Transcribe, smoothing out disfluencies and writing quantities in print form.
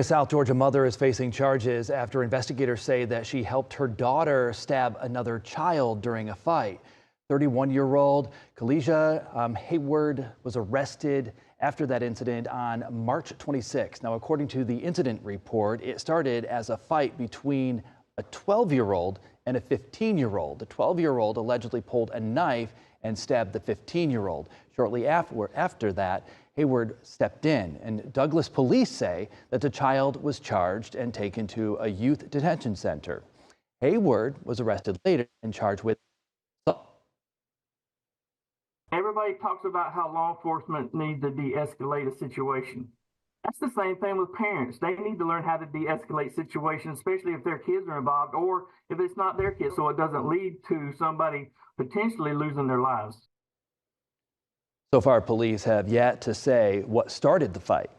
A South Georgia mother is facing charges after investigators say that she helped her daughter stab another child during a fight. 31-year-old Khadija Hayward was arrested after that incident on March 26. Now, according to the incident report, it started as a fight between a 12-year-old and a 15-year-old. The 12-year-old allegedly pulled a knife and stabbed the 15-year-old. Shortly after that, Hayward stepped in, and Douglas police say that the child was charged and taken to a youth detention center. Hayward was arrested later and charged with assault. Everybody talks about how law enforcement needs to de-escalate a situation. That's the same thing with parents. They need to learn how to de-escalate situations, especially if their kids are involved or if it's not their kids, so it doesn't lead to somebody potentially losing their lives. So far, police have yet to say what started the fight.